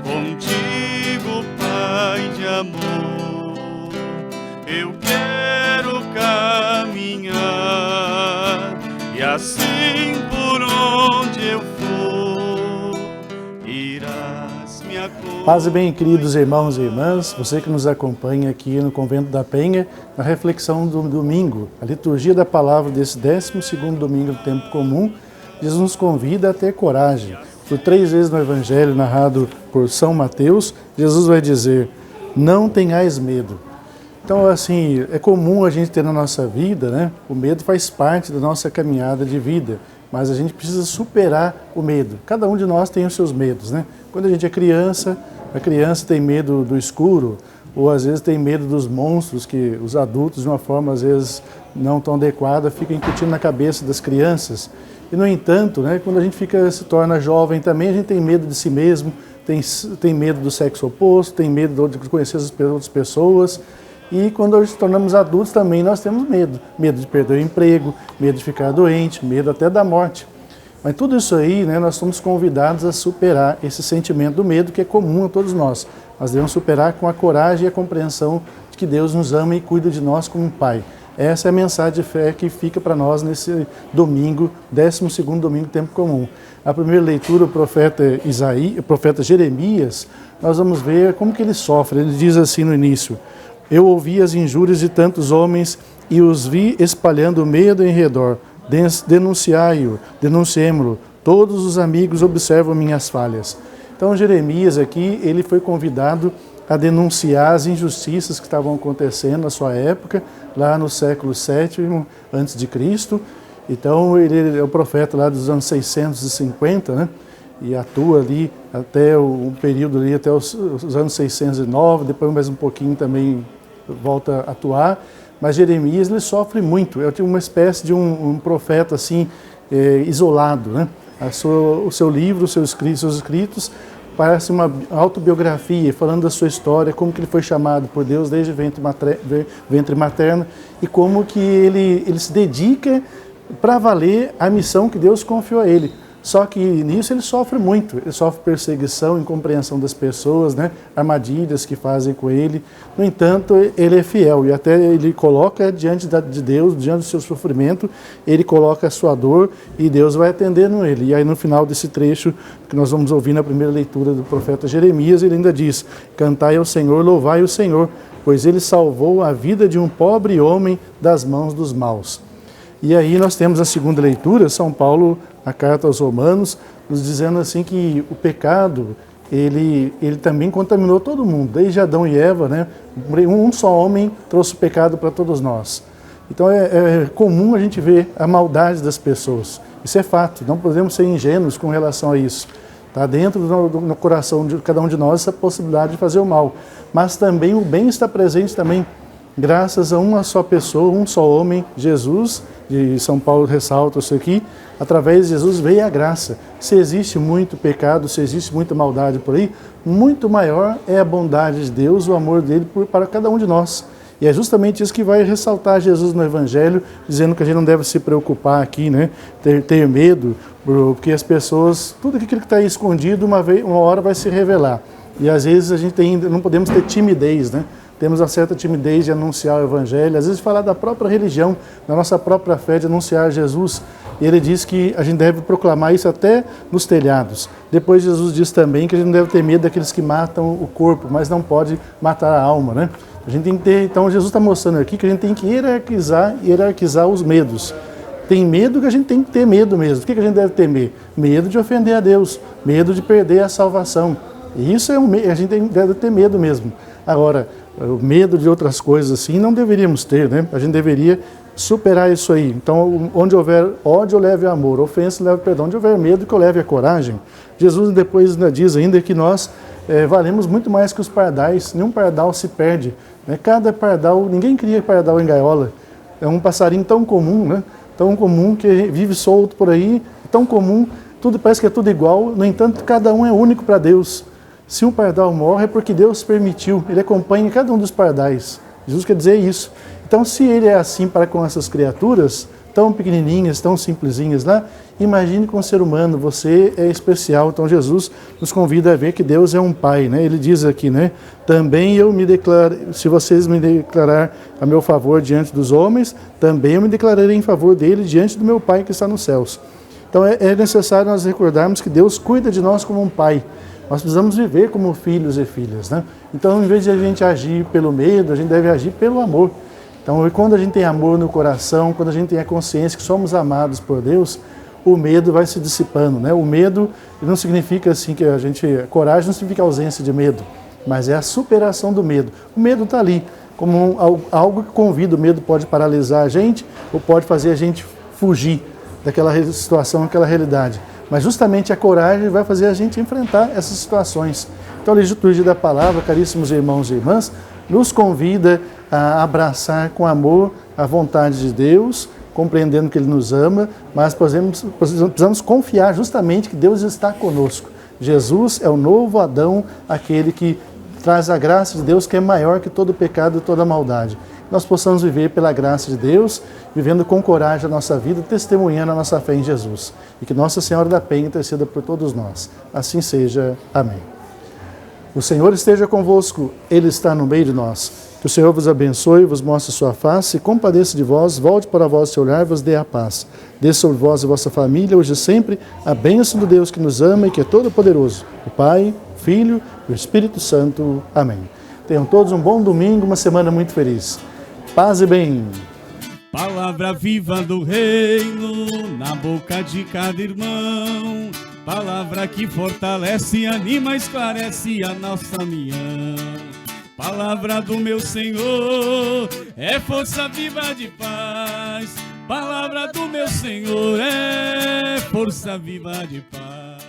contigo, Pai de amor. Eu quero caminhar e assim por onde eu for, irás me acompanhar. Paz e bem, queridos irmãos e irmãs, você que nos acompanha aqui no Convento da Penha, na reflexão do domingo, a liturgia da palavra desse 12º domingo do tempo comum, Jesus nos convida a ter coragem. Por 3 vezes no Evangelho narrado por São Mateus, Jesus vai dizer: não tenhais medo. Então, assim, é comum a gente ter na nossa vida, né? O medo faz parte da nossa caminhada de vida, mas a gente precisa superar o medo. Cada um de nós tem os seus medos, né? Quando a gente é criança, a criança tem medo do escuro, ou às vezes tem medo dos monstros que os adultos, de uma forma às vezes não tão adequada, ficam incutindo na cabeça das crianças. E, no entanto, né, quando a gente se torna jovem também, a gente tem medo de si mesmo, tem medo do sexo oposto, tem medo de conhecer as outras pessoas. E quando nos tornamos adultos também nós temos medo. Medo de perder o emprego, medo de ficar doente, medo até da morte. Mas tudo isso aí, né, nós somos convidados a superar esse sentimento do medo que é comum a todos nós. Nós devemos superar com a coragem e a compreensão de que Deus nos ama e cuida de nós como um Pai. Essa é a mensagem de fé que fica para nós nesse domingo, 12º domingo do tempo comum. A primeira leitura, o profeta Jeremias, nós vamos ver como que ele sofre. Ele diz assim no início: eu ouvi as injúrias de tantos homens e os vi espalhando medo em redor. Denunciai-o, denunciemo-lo. Todos os amigos observam minhas falhas. Então Jeremias aqui, ele foi convidado a denunciar as injustiças que estavam acontecendo na sua época, lá no século VII a.C. Então ele é o profeta lá dos anos 650, né? E atua ali até um período ali, até os anos 609, depois mais um pouquinho também volta a atuar. Mas Jeremias, ele sofre muito, é uma espécie de um profeta assim, isolado, né? O seu livro, seus escritos, parece uma autobiografia, falando da sua história, como que ele foi chamado por Deus desde ventre materno e como que ele se dedica para valer a missão que Deus confiou a ele. Só que nisso ele sofre muito, ele sofre perseguição, incompreensão das pessoas, né? Armadilhas que fazem com ele. No entanto, ele é fiel e até ele coloca diante de Deus, diante do seu sofrimento, ele coloca a sua dor e Deus vai atendendo ele. E aí no final desse trecho que nós vamos ouvir na primeira leitura do profeta Jeremias, ele ainda diz: cantai ao Senhor, louvai o Senhor, pois ele salvou a vida de um pobre homem das mãos dos maus. E aí nós temos a segunda leitura, São Paulo, a carta aos Romanos, nos dizendo assim que o pecado, ele também contaminou todo mundo, desde Adão e Eva, né? Um só homem trouxe o pecado para todos nós. Então é comum a gente ver a maldade das pessoas. Isso é fato, não podemos ser ingênuos com relação a isso. Está dentro do coração de cada um de nós essa possibilidade de fazer o mal. Mas também o bem está presente também, graças a uma só pessoa, um só homem, Jesus. De São Paulo ressalta isso aqui: através de Jesus veio a graça. Se existe muito pecado, se existe muita maldade por aí, muito maior é a bondade de Deus, o amor dele para cada um de nós. E é justamente isso que vai ressaltar Jesus no Evangelho, dizendo que a gente não deve se preocupar aqui, né? Ter medo, porque as pessoas, tudo aquilo que está aí escondido, uma hora vai se revelar. E às vezes a gente não podemos ter timidez, né? Temos uma certa timidez de anunciar o Evangelho, às vezes falar da própria religião, da nossa própria fé, de anunciar Jesus. E ele diz que a gente deve proclamar isso até nos telhados. Depois Jesus diz também que a gente não deve ter medo daqueles que matam o corpo, mas não pode matar a alma, né? A gente tem que ter, então Jesus está mostrando aqui que a gente tem que hierarquizar os medos. Tem medo que a gente tem que ter medo mesmo. O que a gente deve temer? Medo de ofender a Deus, medo de perder a salvação. E isso a gente deve ter medo mesmo. Agora, o medo de outras coisas assim não deveríamos ter, né? A gente deveria superar isso aí. Então, onde houver ódio, eu leve amor, ofensa, eu leve perdão. Onde houver medo, que eu leve a coragem. Jesus depois diz ainda que nós valemos muito mais que os pardais. Nenhum pardal se perde, né? Cada pardal, ninguém cria pardal em gaiola. É um passarinho tão comum, né? Tão comum, que vive solto por aí, tão comum, parece que é tudo igual. No entanto, cada um é único para Deus. Se um pardal morre é porque Deus permitiu, ele acompanha cada um dos pardais. Jesus quer dizer isso. Então, se ele é assim para com essas criaturas, tão pequenininhas, tão simplesinhas lá. Imagine com o ser humano, você é especial. Então Jesus nos convida a ver que Deus é um Pai, né? Ele diz aqui, né? Também eu me declaro, se vocês me declarar a meu favor diante dos homens, também eu me declararei em favor dele diante do meu Pai que está nos céus. Então é necessário nós recordarmos que Deus cuida de nós como um Pai. Nós precisamos viver como filhos e filhas, né? Então, em vez de a gente agir pelo medo, a gente deve agir pelo amor. Então, quando a gente tem amor no coração, quando a gente tem a consciência que somos amados por Deus, o medo vai se dissipando, né? O medo não significa assim que coragem não significa ausência de medo, mas é a superação do medo. O medo está ali, como algo que convida. O medo pode paralisar a gente ou pode fazer a gente fugir daquela situação, daquela realidade. Mas justamente a coragem vai fazer a gente enfrentar essas situações. Então a liturgia da palavra, caríssimos irmãos e irmãs, nos convida a abraçar com amor a vontade de Deus, compreendendo que Ele nos ama, mas precisamos confiar justamente que Deus está conosco. Jesus é o novo Adão, aquele que traz a graça de Deus, que é maior que todo pecado e toda maldade. Nós possamos viver pela graça de Deus, vivendo com coragem a nossa vida, testemunhando a nossa fé em Jesus. E que Nossa Senhora da Penha interceda por todos nós. Assim seja. Amém. O Senhor esteja convosco, Ele está no meio de nós. Que o Senhor vos abençoe, vos mostre sua face, compadeça de vós, volte para vós seu olhar, vos dê a paz. Dê sobre vós e vossa família, hoje e sempre, a bênção do Deus que nos ama e que é todo-poderoso, o Pai, o Filho e o Espírito Santo. Amém. Tenham todos um bom domingo, uma semana muito feliz. Paz e bem. Palavra viva do reino, na boca de cada irmão. Palavra que fortalece, anima, esclarece a nossa união. Palavra do meu Senhor é força viva de paz. Palavra do meu Senhor é força viva de paz.